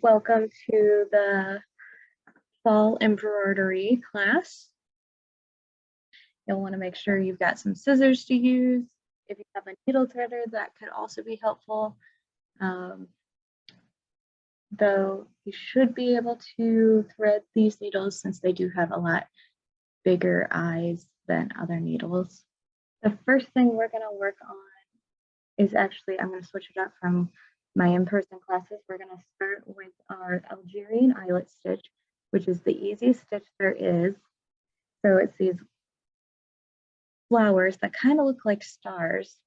Welcome to the fall embroidery class. You'll want to make sure you've got some scissors to use. If you have a needle threader, that could also be helpful. Though you should be able to thread these needles since they do have a lot bigger eyes than other needles. The first thing we're going to work on is actually, I'm going to switch it up from my in-person classes. We're going to start with our Algerian eyelet stitch, which is the easiest stitch there is. So it's these flowers that kind of look like stars.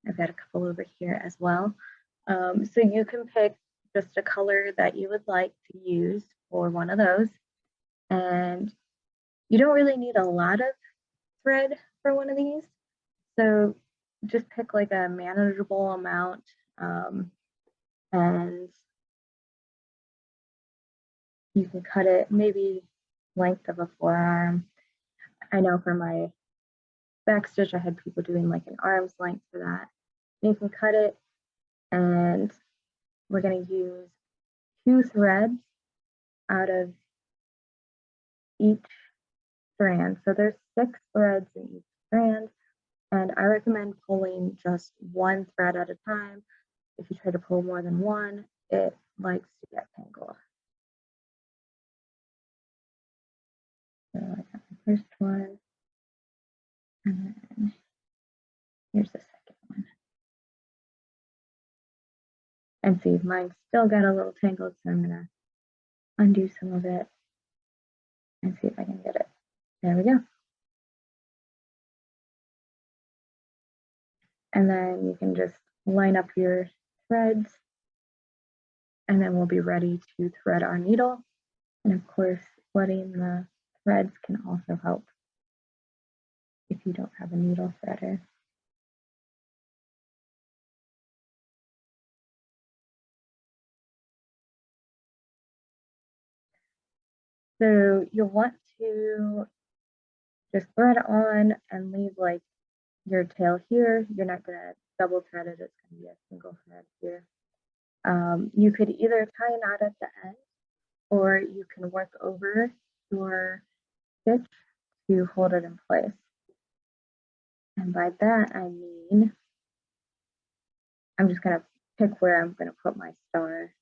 I've got a couple over here as well. So you can pick just a color that you would like to use for one of those. And you don't really need a lot of thread for one of these. So just pick like a manageable amount, and you can cut it maybe length of a forearm. I know for my backstitch, I had people doing like an arm's length for that. And you can cut it, and we're going to use 2 threads out of each strand. So there's 6 threads in each strand, and I recommend pulling just 1 thread at a time. If you try to pull more than 1, it likes to get tangled. So I got the first one, and then here's the second one. And see, mine still got a little tangled, so I'm gonna undo some of it and see if I can get it. There we go. And then you can just line up your threads, and then we'll be ready to thread our needle. And of course, splitting the threads can also help if you don't have a needle threader. So you'll want to just thread on and leave like your tail here. You're not going to double thread it, it's going to be a single thread here. You could either tie a knot at the end, or you can work over your stitch to hold it in place. And by that I mean, I'm just going to pick where I'm going to put my star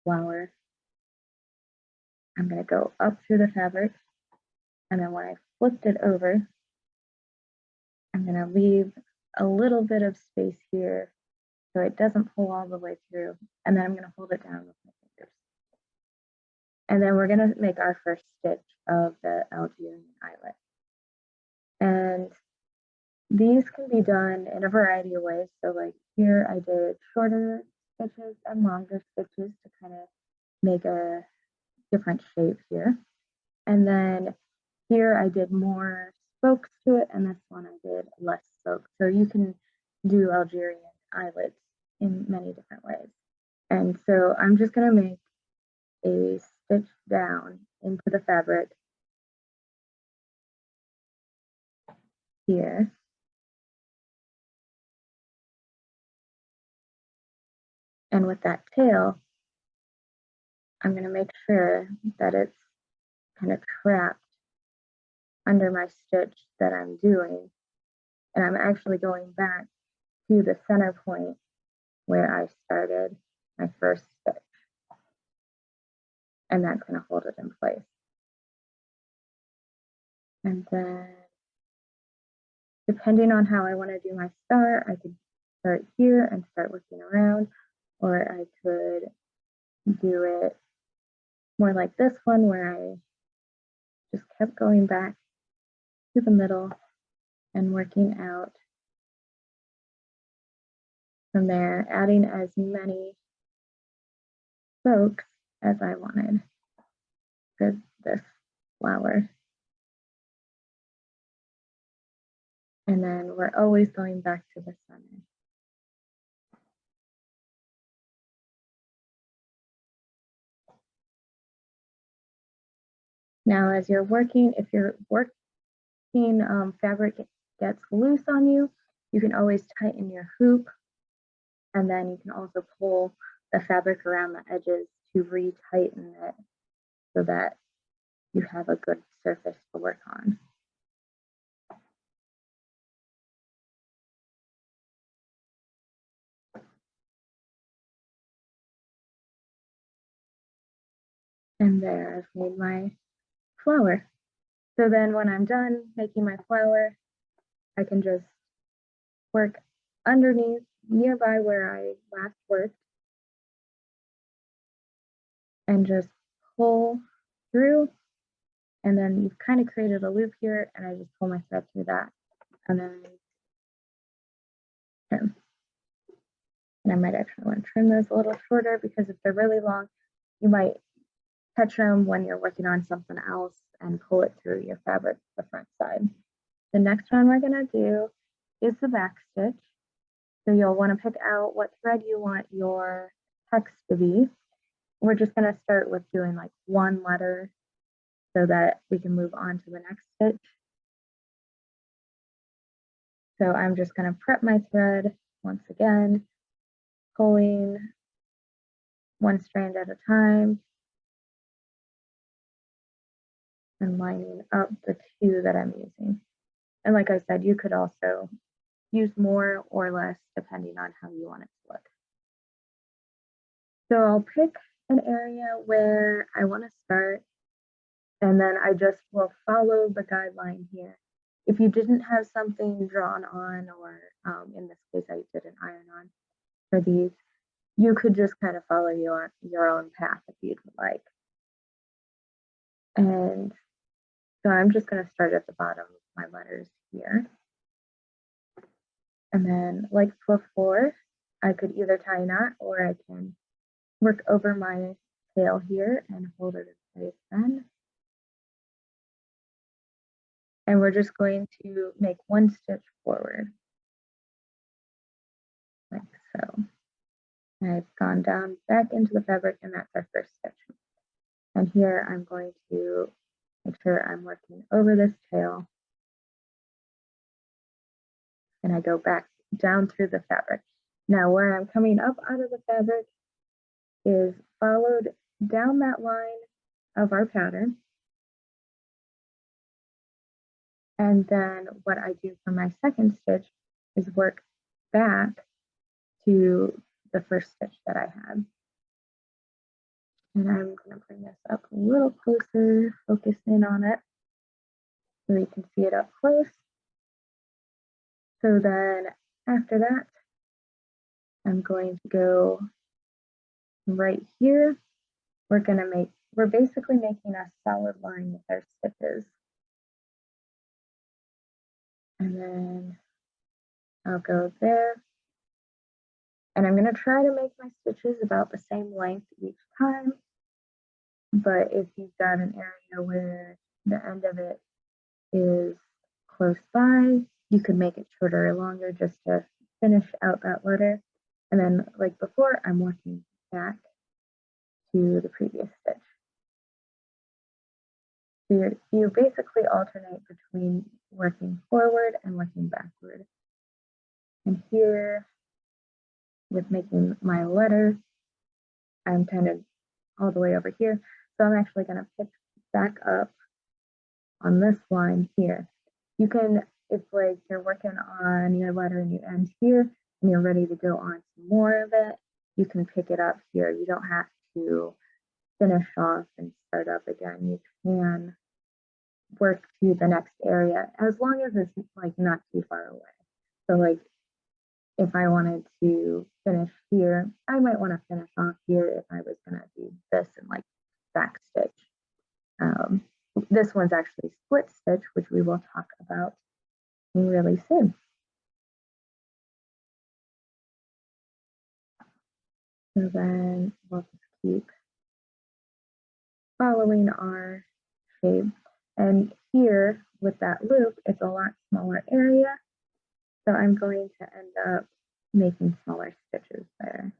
flower. I'm going to go up through the fabric, and then when I flipped it over, I'm going to leave a little bit of space here so it doesn't pull all the way through, and then I'm going to hold it down with my fingers. And then we're going to make our first stitch of the Algerian eyelet. And these can be done in a variety of ways. So like here I did shorter stitches and longer stitches to kind of make a different shape here. And then here I did more spokes to it, and this one I did less spokes. So you can do Algerian eyelets in many different ways. And so I'm just going to make a stitch down into the fabric here. And with that tail, I'm going to make sure that it's kind of trapped under my stitch that I'm doing. And I'm actually going back to the center point where I started my first stitch. And that's going to hold it in place. And then, depending on how I want to do my star, I could start here and start working around, or I could do it more like this one where I just kept going back to the middle and working out from there, adding as many spokes as I wanted to this flower. And then we're always going back to the center. Now, as you're working, if you're working fabric gets loose on you, you can always tighten your hoop, and then you can also pull the fabric around the edges to retighten it so that you have a good surface to work on. And there, I've made my flower. So then when I'm done making my flower, I can just work underneath, nearby where I last worked, and just pull through. And then you've kind of created a loop here, and I just pull my thread through that, and then trim. And I might actually want to trim those a little shorter, because if they're really long, you might catch them when you're working on something else and pull it through your fabric, the front side. The next one we're going to do is the back stitch. So you'll want to pick out what thread you want your text to be. We're just going to start with doing like one letter so that we can move on to the next stitch. So I'm just going to prep my thread once again, pulling one strand at a time and lining up the two that I'm using. And like I said, you could also use more or less depending on how you want it to look. So I'll pick an area where I want to start, and then I just will follow the guideline here. If you didn't have something drawn on, or in this case I did an iron on for these, you could just kind of follow your own path if you'd like. And so I'm just going to start at the bottom of my letters here. And then, like before, I could either tie a knot, or I can work over my tail here and hold it in place then. And we're just going to make one stitch forward, like so. And I've gone down back into the fabric, and that's our first stitch. And here I'm going to make sure I'm working over this tail, and I go back down through the fabric. Now where I'm coming up out of the fabric is followed down that line of our pattern. And then what I do for my second stitch is work back to the first stitch that I had. And I'm going to bring this up a little closer, focus in on it so you can see it up close. So then after that, I'm going to go right here. We're basically making a solid line with our stitches. And then I'll go there. And I'm going to try to make my stitches about the same length each time. But if you've got an area where the end of it is close by, you could make it shorter or longer just to finish out that letter. And then, like before, I'm working back to the previous stitch. So you basically alternate between working forward and working backward. And here, with making my letter, I'm kind of all the way over here. So I'm actually going to pick back up on this line here. You can, if like you're working on your letter and you end here and you're ready to go on some more of it, you can pick it up here. You don't have to finish off and start up again. You can work to the next area as long as it's like not too far away. So like if I wanted to finish here, I might want to finish off here if I was going to do this and like back stitch. This one's actually split stitch, which we will talk about really soon. So then we'll just keep following our shape. And here with that loop, it's a lot smaller area. So I'm going to end up making smaller stitches there.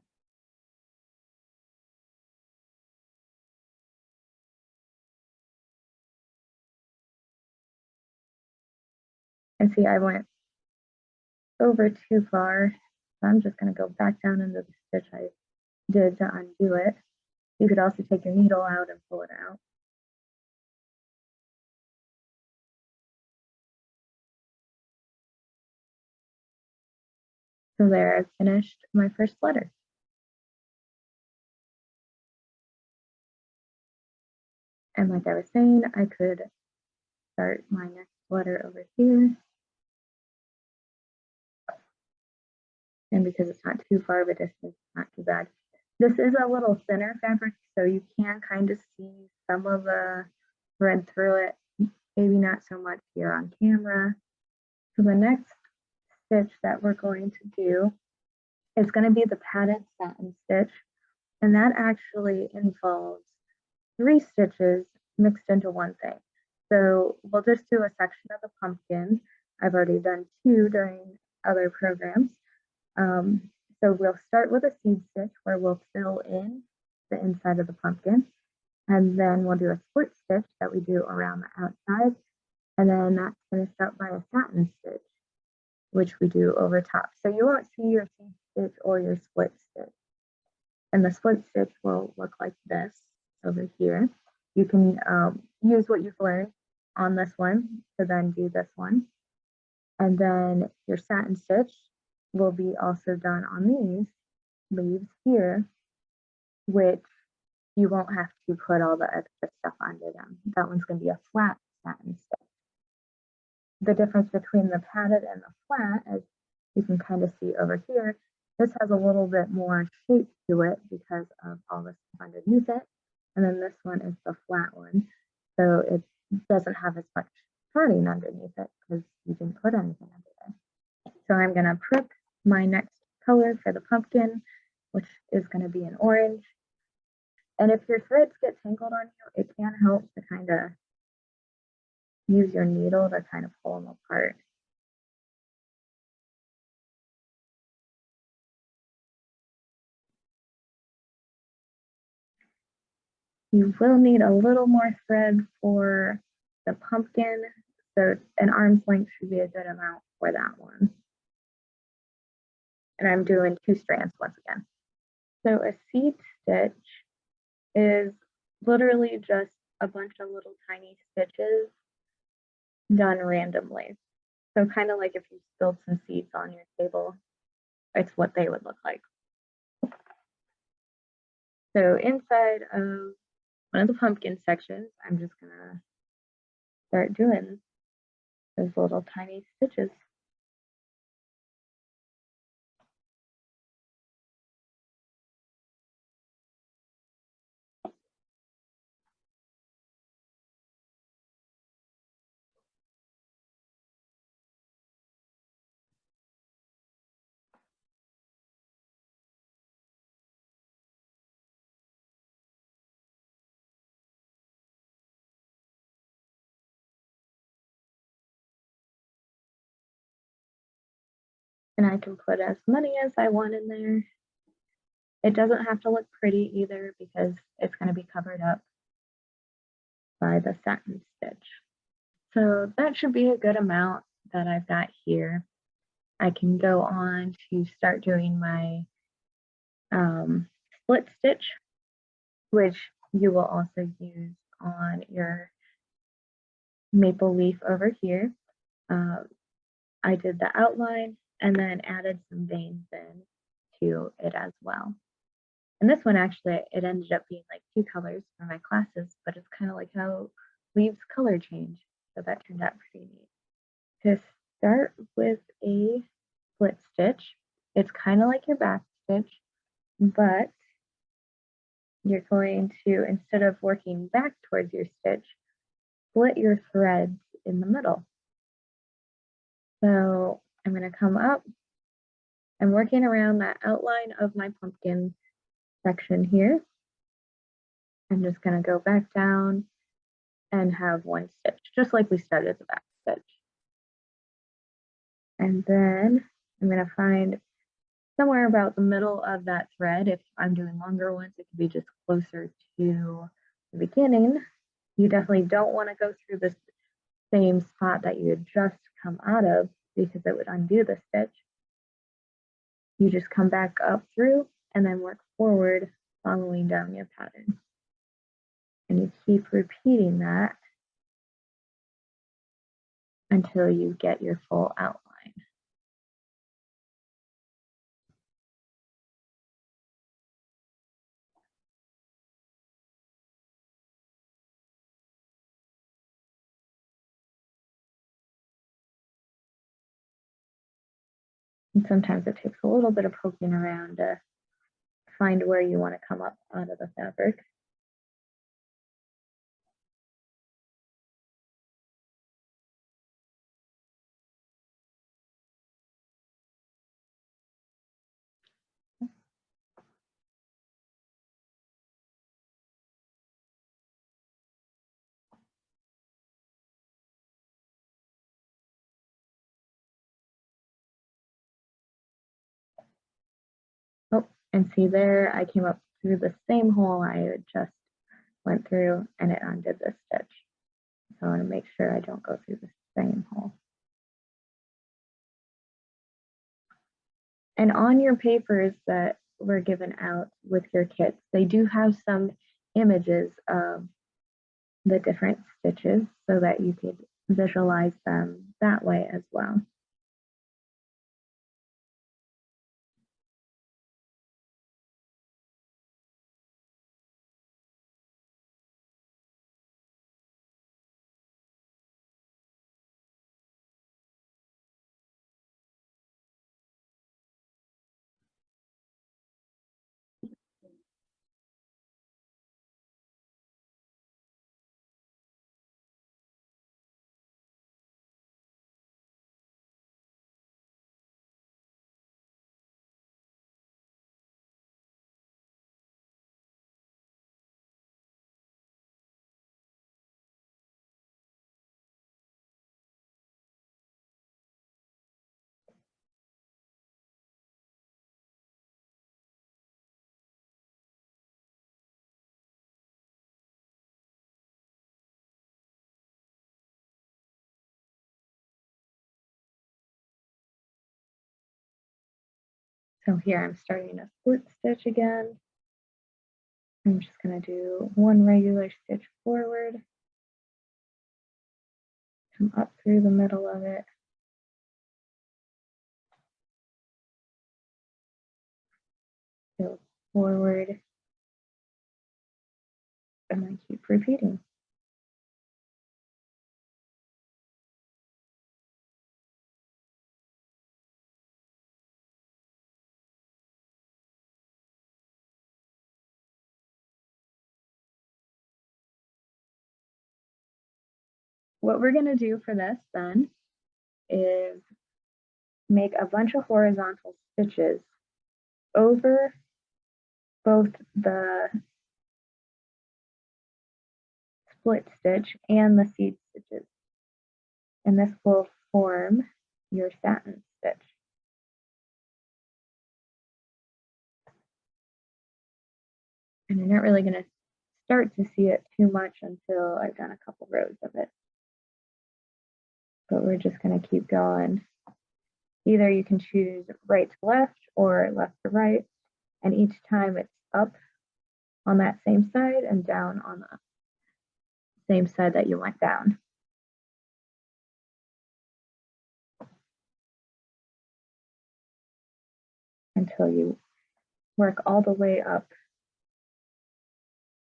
And see, I went over too far. So I'm just going to go back down into the stitch I did to undo it. You could also take your needle out and pull it out. So there, I've finished my first letter. And like I was saying, I could start my next letter over here. And because it's not too far of a distance, it's not too bad. This is a little thinner fabric, so you can kind of see some of the thread through it, maybe not so much here on camera. So the next stitch that we're going to do is going to be the padded satin stitch, and that actually involves 3 stitches mixed into one thing. So we'll just do a section of the pumpkin. I've already done 2 during other programs. So we'll start with a seed stitch where we'll fill in the inside of the pumpkin, and then we'll do a split stitch that we do around the outside, and then that's finished up by a satin stitch, which we do over top. So you won't see your seed stitch or your split stitch. And the split stitch will look like this over here. You can use what you've learned on this one to then do this one. And then your satin stitch will be also done on these leaves here, which you won't have to put all the extra stuff under them. That one's going to be a flat satin stitch. The difference between the padded and the flat, as you can kind of see over here, this has a little bit more shape to it because of all this stuff underneath it. And then this one is the flat one. So it doesn't have as much padding underneath it because you didn't put anything under there. So I'm going to prick my next color for the pumpkin, which is going to be an orange. And if your threads get tangled on you, it can help to kind of use your needle to kind of pull them apart. You will need a little more thread for the pumpkin, so an arm's length should be a good amount for that one. And I'm doing 2 strands once again. So a seed stitch is literally just a bunch of little tiny stitches done randomly. So kind of like if you spilled some seeds on your table, it's what they would look like. So inside of one of the pumpkin sections, I'm just gonna start doing those little tiny stitches. And I can put as many as I want in there. It doesn't have to look pretty either because it's going to be covered up by the satin stitch. So that should be a good amount that I've got here. I can go on to start doing my split stitch, which you will also use on your maple leaf over here. I did the outline and then added some veins in to it as well. And this one actually, it ended up being like 2 colors for my classes, but it's kind of like how leaves color change. So that turned out pretty neat. To start with a split stitch, it's kind of like your back stitch, but you're going to, instead of working back towards your stitch, split your threads in the middle. So I'm going to come up. I'm working around that outline of my pumpkin section here. I'm just going to go back down and have 1 stitch, just like we started the back stitch. And then I'm going to find somewhere about the middle of that thread. If I'm doing longer ones, it could be just closer to the beginning. You definitely don't want to go through this same spot that you had just come out of because it would undo the stitch. You just come back up through and then work forward following down your pattern. And you keep repeating that until you get your full outline. And sometimes it takes a little bit of poking around to find where you want to come up out of the fabric. Oh, and see there, I came up through the same hole I had just went through, and it undid this stitch. So I want to make sure I don't go through the same hole. And on your papers that were given out with your kits, they do have some images of the different stitches so that you could visualize them that way as well. So here I'm starting a split stitch again. I'm just going to do one regular stitch forward, come up through the middle of it, go forward, and then keep repeating. What we're going to do for this then is make a bunch of horizontal stitches over both the split stitch and the seed stitches. And this will form your satin stitch. And you're not really going to start to see it too much until I've done a couple rows of it. But we're just going to keep going. Either you can choose right to left or left to right, and each time it's up on that same side and down on the same side that you went down. Until you work all the way up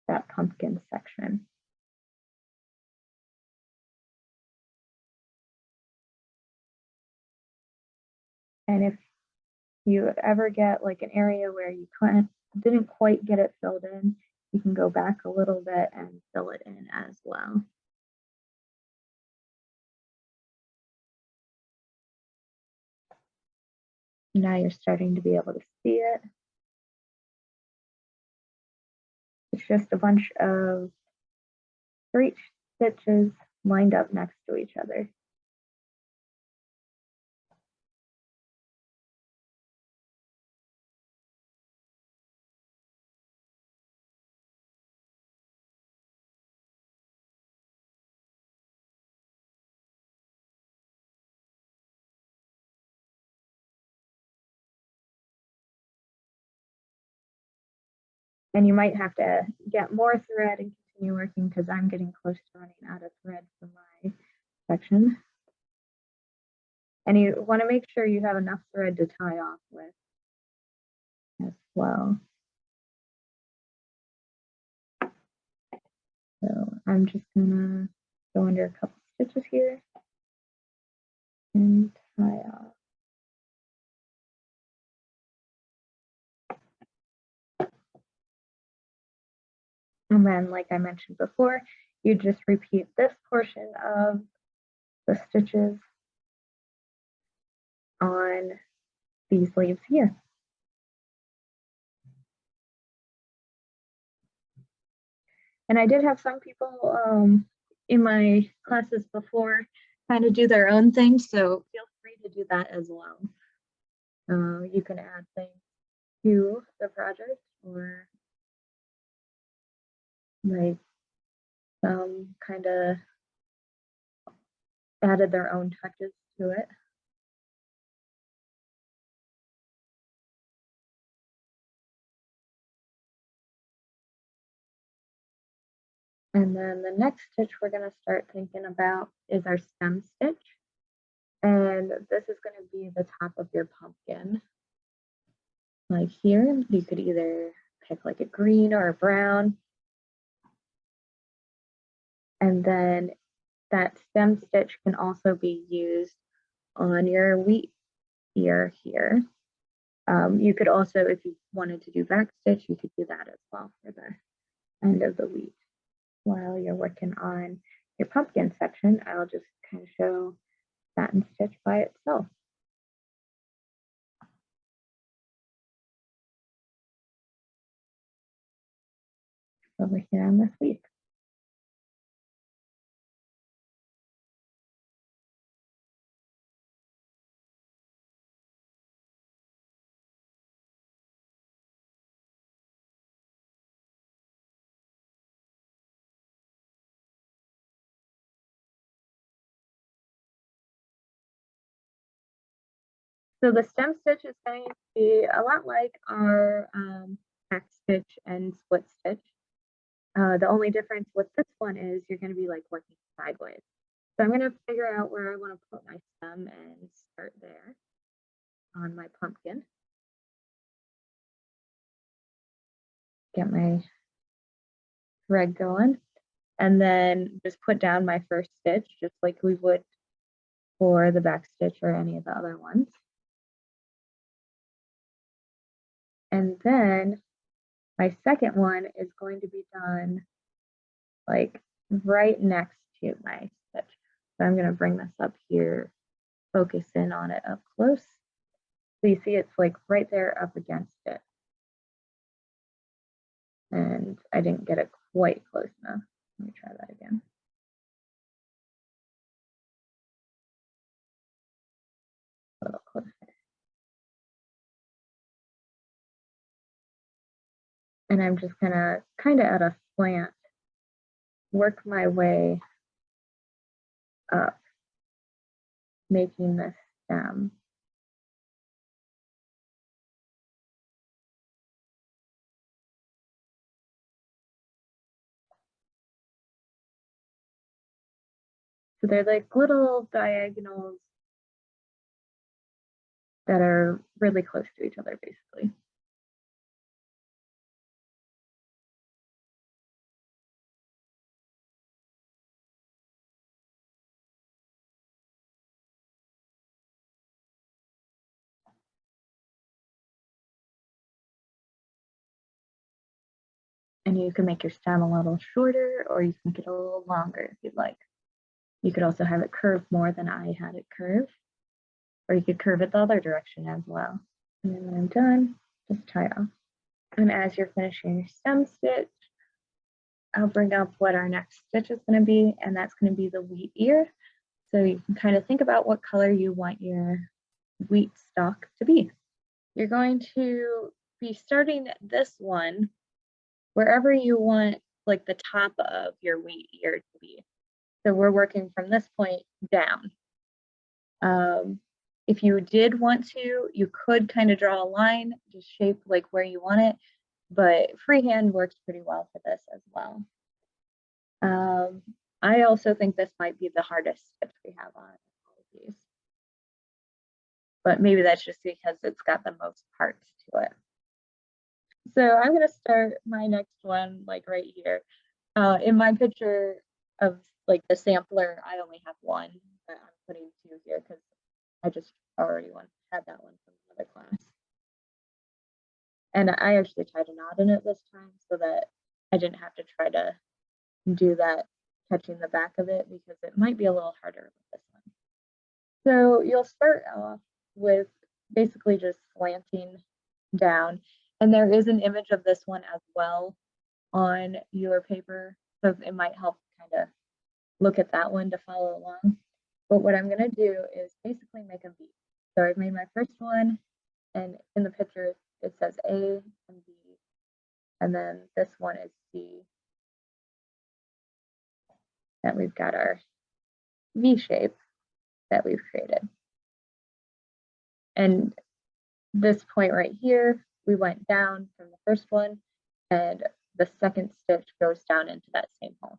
that pumpkin section. And if you ever get like an area where you didn't quite get it filled in, you can go back a little bit and fill it in as well. Now you're starting to be able to see it. It's just a bunch of straight stitches lined up next to each other. And you might have to get more thread and continue working because I'm getting close to running out of thread for my section. And you want to make sure you have enough thread to tie off with as well. So I'm just gonna go under a couple stitches here and tie off. And then, like I mentioned before, you just repeat this portion of the stitches on these leaves here. And I did have some people in my classes before kind of do their own thing, so feel free to do that as well. You can add things to the project, or like some kind of added their own touches to it. And then the next stitch we're going to start thinking about is our stem stitch. And this is going to be the top of your pumpkin. Like here, you could either pick like a green or a brown. And then that stem stitch can also be used on your wheat ear here. You could also, if you wanted to do backstitch, you could do that as well for the end of the wheat. While you're working on your pumpkin section, I'll just kind of show satin stitch by itself. Over here on this wheat. So the stem stitch is going to be a lot like our back stitch and split stitch. The only difference with this one is you're going to be like working sideways. So I'm going to figure out where I want to put my stem and start there on my pumpkin. Get my thread going, and then just put down my first stitch just like we would for the back stitch or any of the other ones. And then my second one is going to be done like right next to my stitch. So I'm going to bring this up here, focus in on it up close. So you see it's like right there up against it. And I didn't get it quite close enough. Let me try that again. A little closer. And I'm just gonna kind of at a slant work my way up, making this stem. So they're like little diagonals that are really close to each other, basically. And you can make your stem a little shorter, or you can make it a little longer if you'd like. You could also have it curved more than I had it curved, or you could curve it the other direction as well. And then when I'm done, just tie off. And as you're finishing your stem stitch, I'll bring up what our next stitch is going to be, and that's going to be the wheat ear. So you can kind of think about what color you want your wheat stalk to be. You're going to be starting this one wherever you want like the top of your wheat ear to be. So we're working from this point down. If you did want to, you could kind of draw a line, just shape like where you want it. but freehand works pretty well for this as well. I also think this might be the hardest stitch we have on all of these, but maybe that's just because it's got the most parts to it. So I'm going to start my next one like right here. In my picture of like the sampler, I only have one, but I'm putting two here because I just already had that one from another class. And I actually tied a knot in it this time so that I didn't have to try to do that catching the back of it because it might be a little harder with this one. So you'll start off with basically just slanting down, and there is an image of this one as well on your paper, so it might help kind of look at that one to follow along. But what I'm going to do is basically make a V. So I've made my first one, and in the picture it says A and B, and then this one is C. That we've got our V shape that we've created. And this point right here, we went down from the first one, and the second stitch goes down into that same hole.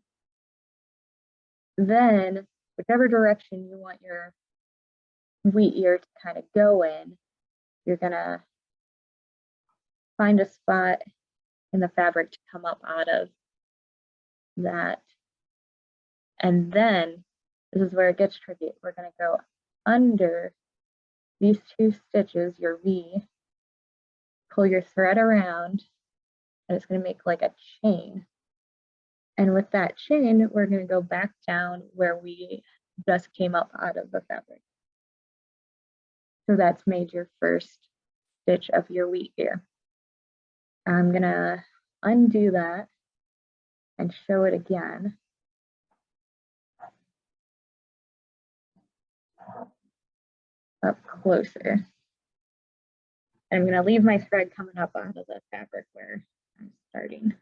Then, whichever direction you want your wheat ear to kind of go in, you're gonna find a spot in the fabric to come up out of that. And then, this is where it gets tricky. We're gonna go under these two stitches, your V, pull your thread around, and it's going to make like a chain. And with that chain, we're going to go back down where we just came up out of the fabric. So that's made your first stitch of your wheat ear. I'm going to undo that and show it again. Up closer. I'm going to leave my thread coming up out of the fabric where I'm starting.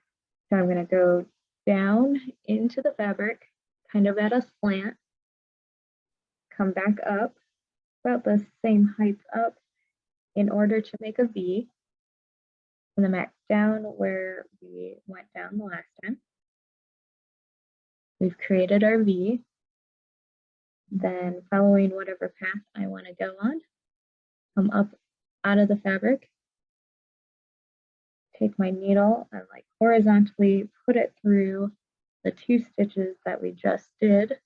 So I'm going to go down into the fabric, kind of at a slant, come back up about the same height up in order to make a V, and then back down where we went down the last time. We've created our V. Then following whatever path I want to go on, come up out of the fabric, take my needle and like horizontally put it through the two stitches that we just did.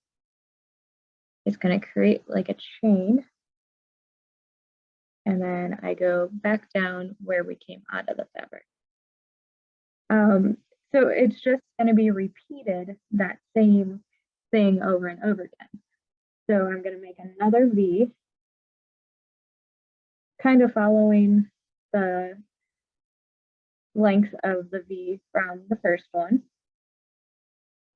It's going to create like a chain. And then I go back down where we came out of the fabric. So it's just going to be repeated, that same thing over and over again. So I'm going to make another V, kind of following the length of the V from the first one.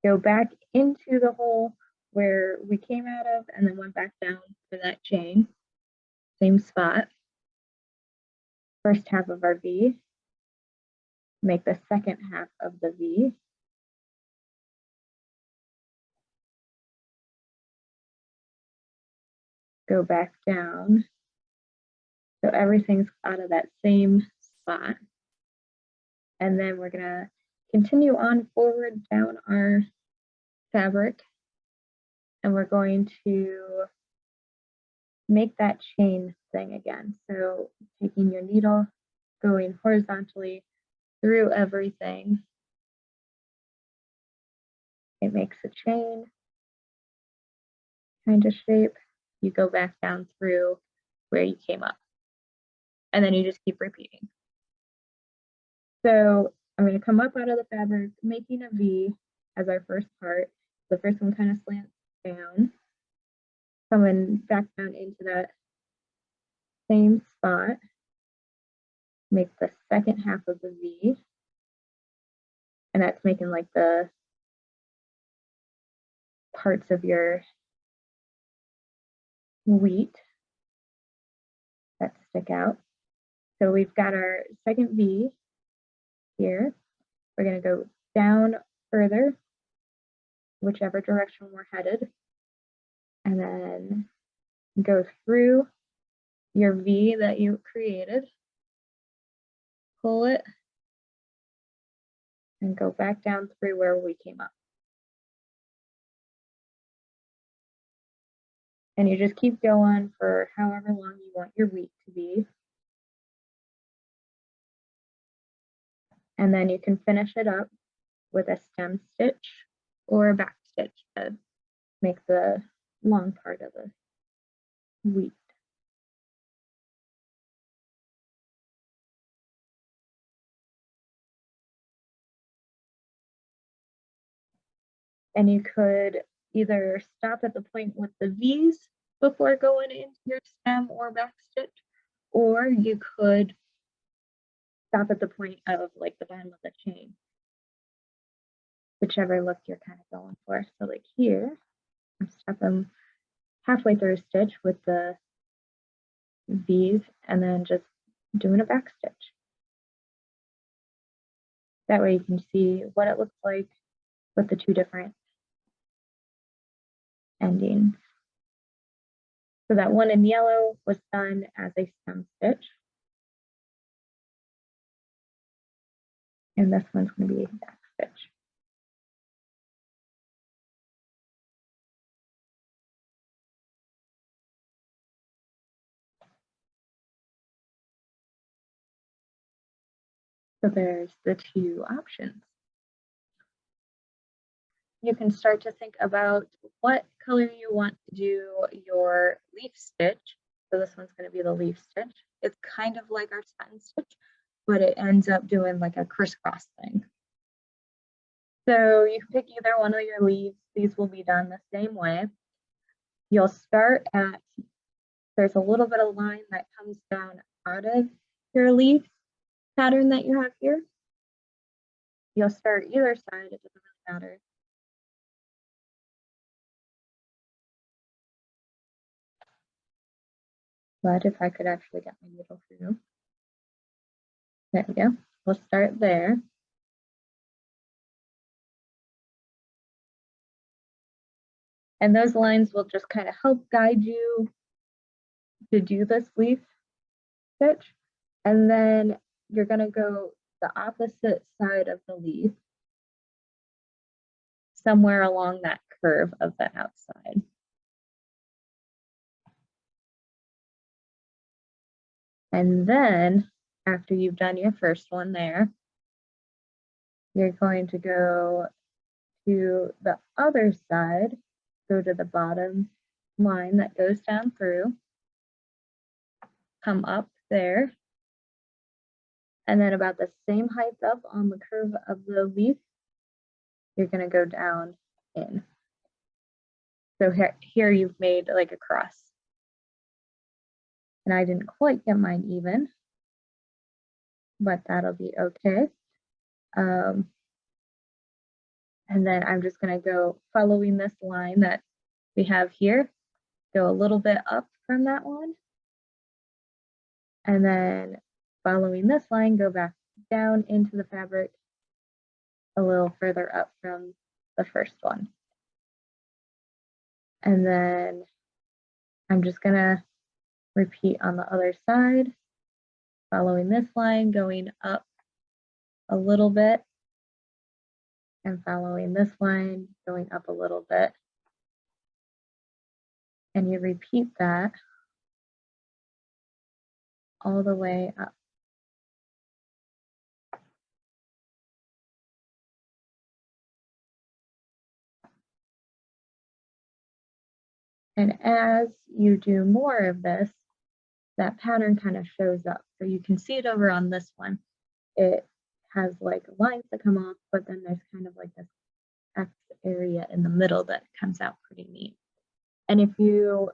Go back into the hole where we came out of and then went back down for that chain. Same spot. First half of our V. Make the second half of the V. Go back down. So everything's out of that same spot. And then we're gonna continue on forward down our fabric. And we're going to make that chain thing again. So taking your needle, going horizontally through everything. It makes a chain kind of shape. You go back down through where you came up. And then you just keep repeating. So I'm going to come up out of the fabric, making a V as our first part. The first one kind of slants down. Coming back down into that same spot. Make the second half of the V. And that's making like the parts of your wheat that stick out. So we've got our second V here. We're going to go down further, whichever direction we're headed, and then go through your V that you created, pull it and go back down through where we came up. And you just keep going for however long you want your week to be. And then you can finish it up with a stem stitch or a back stitch to make the long part of the week. And you could either stop at the point with the V's before going into your stem or back stitch, or you could stop at the point of like the bottom of the chain, whichever look you're kind of going for. So like here, I'm stopping halfway through a stitch with the V's and then just doing a back stitch. That way you can see what it looks like with the two different endings. So that one in yellow was done as a stem stitch. And this one's going to be a back stitch. So there's the two options. You can start to think about what color you want to do your leaf stitch. So this one's going to be the leaf stitch. It's kind of like our satin stitch, but it ends up doing like a crisscross thing. So you can pick either one of your leaves. These will be done the same way. You'll start at, there's a little bit of line that comes down out of your leaf pattern that you have here. You'll start either side, it doesn't really matter. But if I could actually get my needle through. There we go. We'll start there. And those lines will just kind of help guide you to do this leaf stitch. And then you're going to go the opposite side of the leaf, somewhere along that curve of the outside. And then after you've done your first one there, you're going to go to the other side, go to the bottom line that goes down through, come up there, and then about the same height up on the curve of the leaf, you're going to go down in. So here you've made like a cross. And I didn't quite get mine even, but that'll be okay. And then I'm just going to go following this line that we have here, go a little bit up from that one. And then following this line, go back down into the fabric a little further up from the first one. And then I'm just going to repeat on the other side, following this line, going up a little bit, and following this line, going up a little bit. And you repeat that all the way up. And as you do more of this, that pattern kind of shows up. So you can see it over on this one. It has like lines that come off, but then there's kind of like this X area in the middle that comes out pretty neat. And if you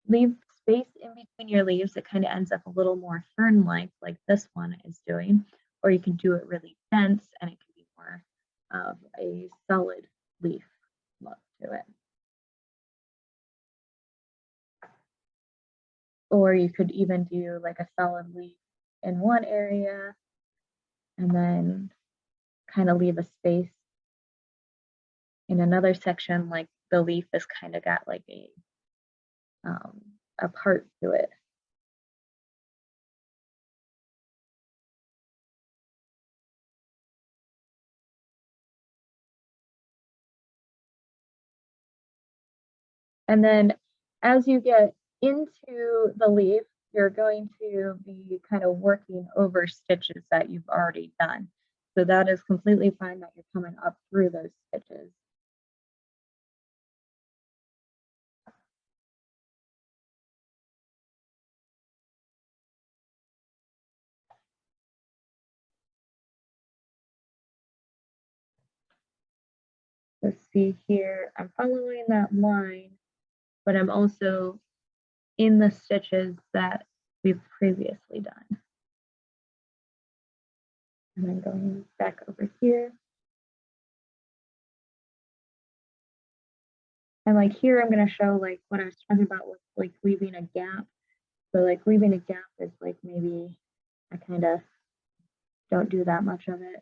leave space in between your leaves, it kind of ends up a little more fern-like this one is doing, or you can do it really dense and it can be more of a solid leaf look to it. Or you could even do like a solid leaf in one area and then kind of leave a space in another section, like the leaf has kind of got like a part to it. And then as you get into the leaf, you're going to be kind of working over stitches that you've already done. So that is completely fine that you're coming up through those stitches. Let's see here, I'm following that line, but I'm also in the stitches that we've previously done. And then going back over here. And like here, I'm going to show like what I was talking about with like leaving a gap. So like leaving a gap is like maybe I kind of don't do that much of it.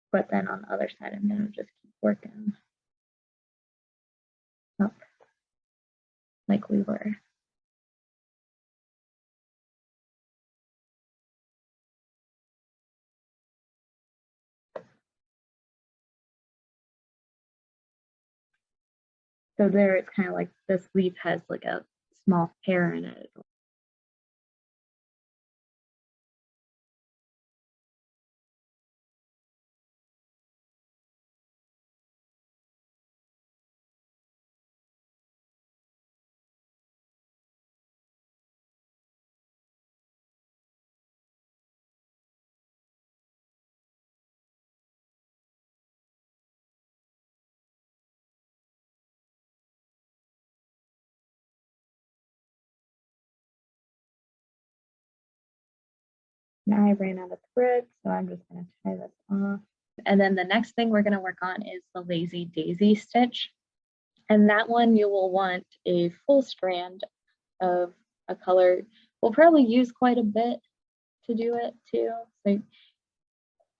But then on the other side, I'm going to just keep working up like we were. So there it's kind of like this leaf has like a small pear in it. Now I ran out of thread, so I'm just going to tie this off. And then the next thing we're going to work on is the lazy daisy stitch. And that one you will want a full strand of a color. We'll probably use quite a bit to do it too. So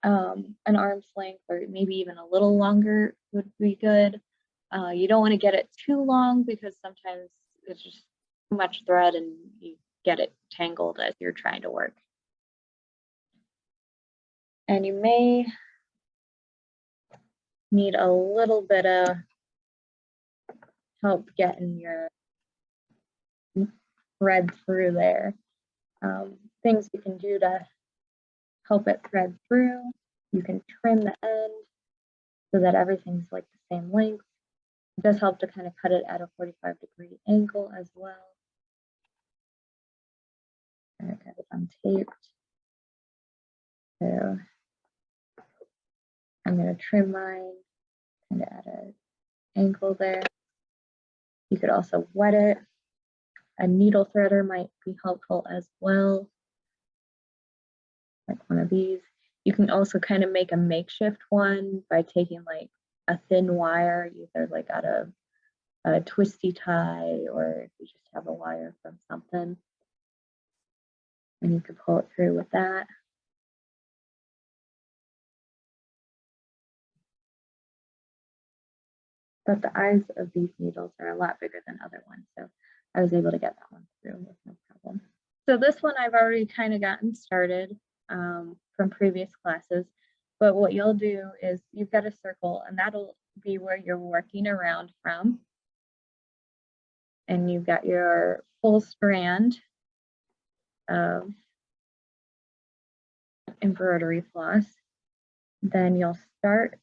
an arm's length or maybe even a little longer would be good. You don't want to get it too long because sometimes it's just too much thread and you get it tangled as you're trying to work. And you may need a little bit of help getting your thread through there. Things you can do to help it thread through. You can trim the end so that everything's like the same length. It does help to kind of cut it at a 45-degree angle as well. I got it untaped. So I'm going to trim mine kind of at an angle there. You could also wet it. A needle threader might be helpful as well, like one of these. You can also kind of make a makeshift one by taking like a thin wire, either like out of a twisty tie or if you just have a wire from something. And you can pull it through with that. But the eyes of these needles are a lot bigger than other ones, so I was able to get that one through with no problem. So this one I've already kind of gotten started from previous classes, but what you'll do is you've got a circle and that'll be where you're working around from. And you've got your full strand of embroidery floss. Then you'll start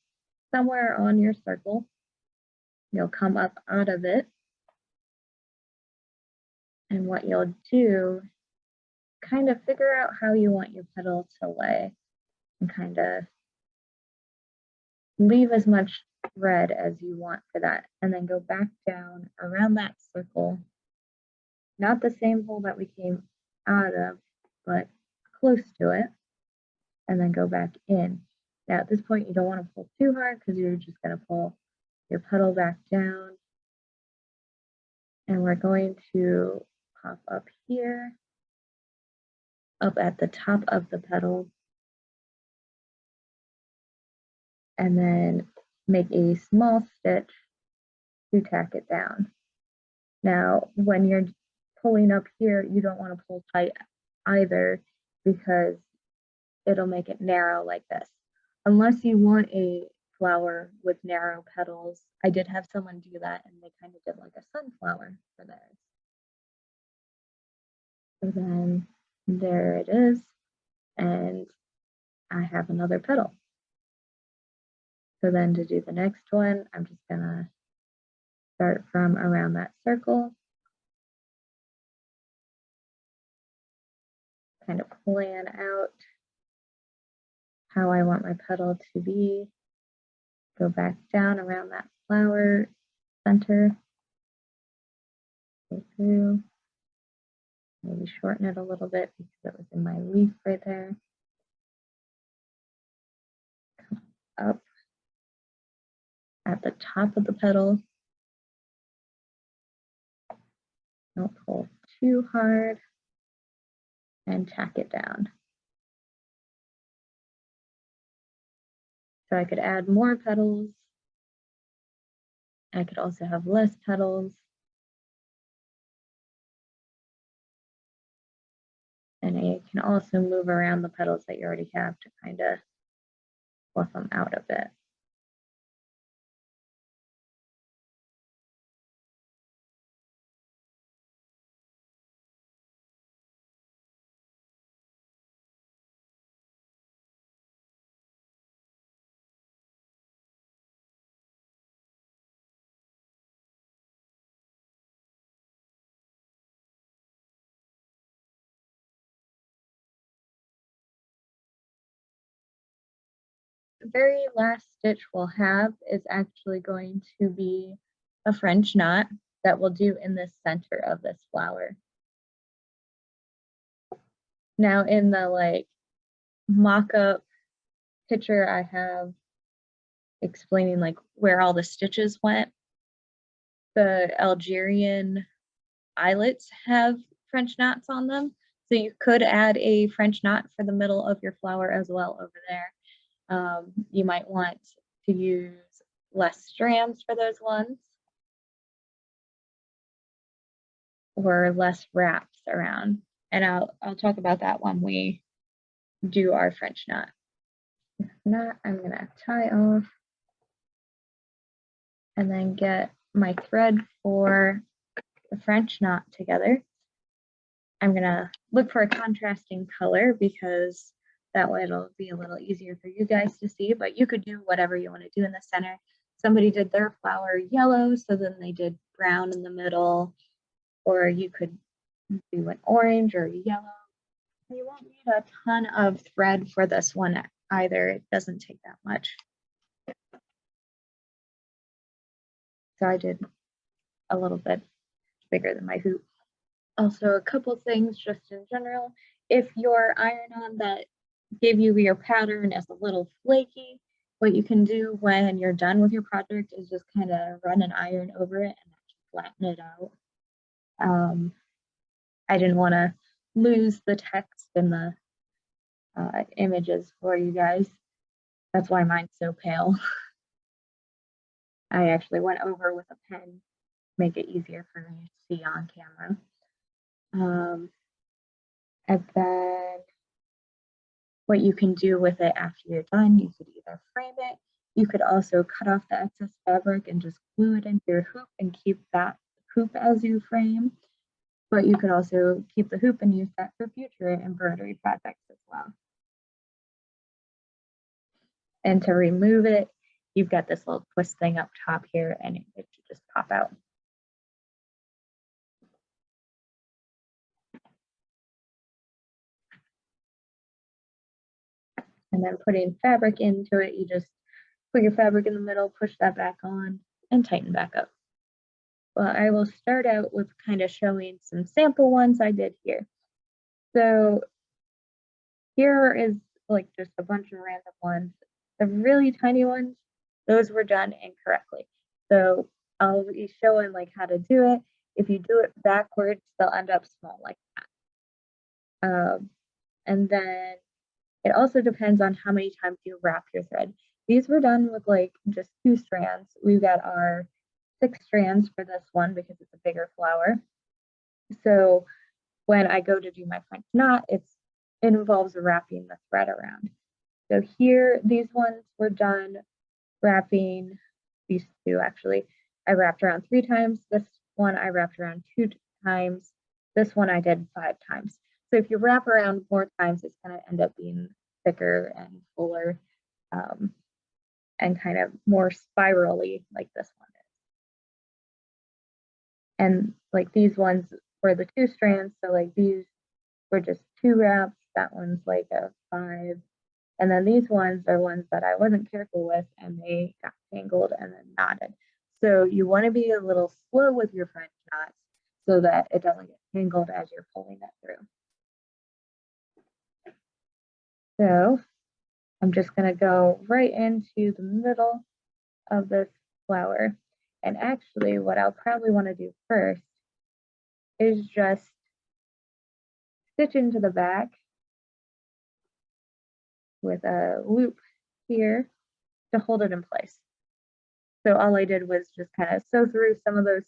somewhere on your circle. You'll come up out of it. And what you'll do, kind of figure out how you want your petal to lay and kind of leave as much thread as you want for that. And then go back down around that circle, not the same hole that we came out of, but close to it, and then go back in. Now at this point, you don't want to pull too hard because you're just going to pull your petal back down. And we're going to pop up here, up at the top of the petal, and then make a small stitch to tack it down. Now, when you're pulling up here, you don't want to pull tight either because it'll make it narrow like this. Unless you want a flower with narrow petals. I did have someone do that, and they kind of did like a sunflower for theirs. So then there it is, and I have another petal. So then to do the next one, I'm just gonna start from around that circle, kind of plan out how I want my petal to be, go back down around that flower center, go through, maybe shorten it a little bit because it was in my leaf right there, come up at the top of the petal, don't pull too hard, and tack it down. So I could add more petals. I could also have less petals. And I can also move around the petals that you already have to kind of fluff them out a bit. The very last stitch we'll have is actually going to be a French knot that we'll do in the center of this flower. Now in the like mock-up picture I have explaining like where all the stitches went, the Algerian eyelets have French knots on them. So you could add a French knot for the middle of your flower as well over there. You might want to use less strands for those ones, or less wraps around. And I'll talk about that when we do our French knot. If not, I'm gonna tie off and then get my thread for the French knot together. I'm gonna look for a contrasting color because that way it'll be a little easier for you guys to see, but you could do whatever you want to do in the center. Somebody did their flower yellow, so then they did brown in the middle, or you could do an orange or yellow. You won't need a ton of thread for this one either. It doesn't take that much. So I did a little bit bigger than my hoop. Also, a couple things just in general. If your iron-on that gave you your pattern is a little flaky, what you can do when you're done with your project is just kind of run an iron over it and flatten it out. I didn't want to lose the text in the images for you guys. That's why mine's so pale. I actually went over with a pen to make it easier for me to see on camera. And then what you can do with it after you're done, you could either frame it, you could also cut off the excess fabric and just glue it into your hoop and keep that hoop as you frame. But you could also keep the hoop and use that for future embroidery projects as well. And to remove it, you've got this little twist thing up top here and it should just pop out. And then putting fabric into it, you just put your fabric in the middle, push that back on, and tighten back up. Well, I will start out with kind of showing some sample ones I did here. So here is like just a bunch of random ones. The really tiny ones, those were done incorrectly. So I'll be showing like how to do it. If you do it backwards, they'll end up small like that. And then it also depends on how many times you wrap your thread. These were done with like just 2 strands. We've got our 6 strands for this one because it's a bigger flower. So when I go to do my French knot, it involves wrapping the thread around. So here, these ones were done wrapping these two actually. I wrapped around 3 times. This one I wrapped around 2 times. This one I did 5 times. So if you wrap around more times, it's going to end up being thicker and fuller and kind of more spirally like this one is. And like these ones were the 2 strands. So like these were just 2 wraps. That one's like a 5. And then these ones are ones that I wasn't careful with and they got tangled and then knotted. So you want to be a little slow with your French knots so that it doesn't get tangled as you're pulling it through. So I'm just going to go right into the middle of this flower. And actually what I'll probably want to do first is just stitch into the back with a loop here to hold it in place. So all I did was just kind of sew through some of those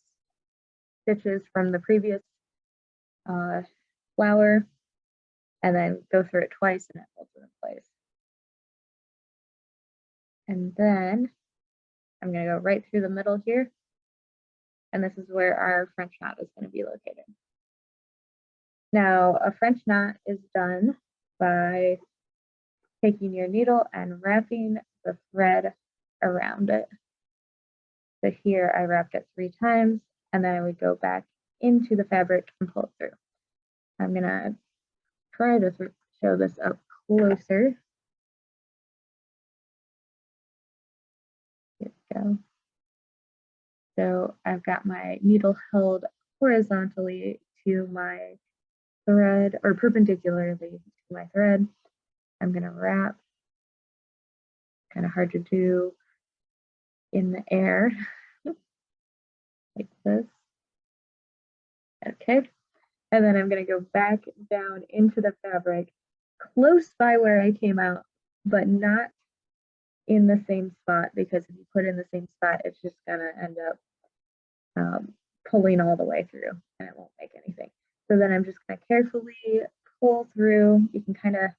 stitches from the previous flower and then go through it twice and it holds it in place. And then I'm going to go right through the middle here. And this is where our French knot is going to be located. Now, a French knot is done by taking your needle and wrapping the thread around it. So here I wrapped it 3 times and then I would go back into the fabric and pull it through. I'm going to try to show this up closer. Here we go. So I've got my needle held horizontally to my thread or perpendicularly to my thread. I'm going to wrap, kind of hard to do in the air like this. Okay. And then I'm going to go back down into the fabric close by where I came out, but not in the same spot, because if you put it in the same spot, it's just going to end up pulling all the way through and it won't make anything. So then I'm just going to carefully pull through. You can kind of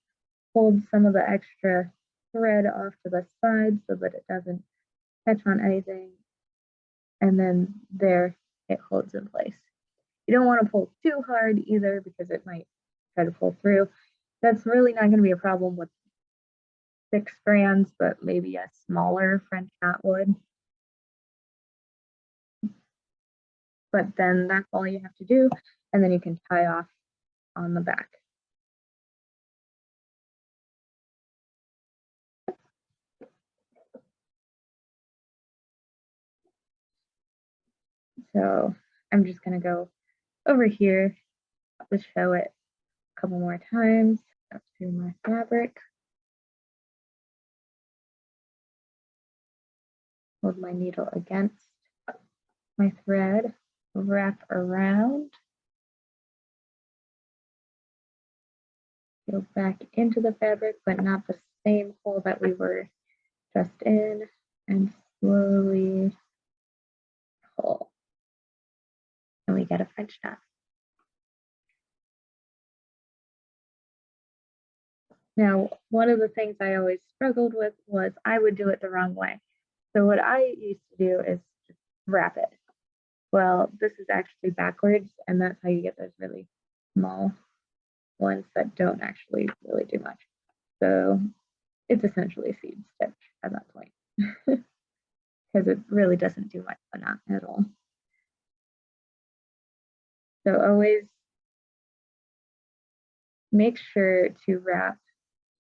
hold some of the extra thread off to the side so that it doesn't catch on anything. And then there it holds in place. You don't want to pull too hard either because it might try to pull through. That's really not going to be a problem with 6 strands, but maybe a smaller French knot would. But then that's all you have to do, and then you can tie off on the back. So I'm just going to go over here to show it a couple more times up through my fabric. Hold my needle against my thread, wrap around, go back into the fabric, but not the same hole that we were just in, and slowly pull. And we get a French knot. Now, one of the things I always struggled with was I would do it the wrong way. So what I used to do is just wrap it. Well, this is actually backwards, and that's how you get those really small ones that don't actually really do much. So it's essentially a seed stitch at that point because it really doesn't do much of a knot at all. So always make sure to wrap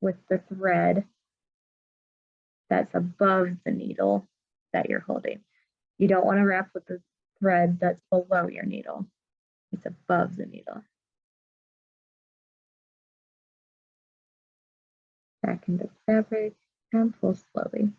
with the thread that's above the needle that you're holding. You don't want to wrap with the thread that's below your needle. It's above the needle. Back into the fabric and pull slowly.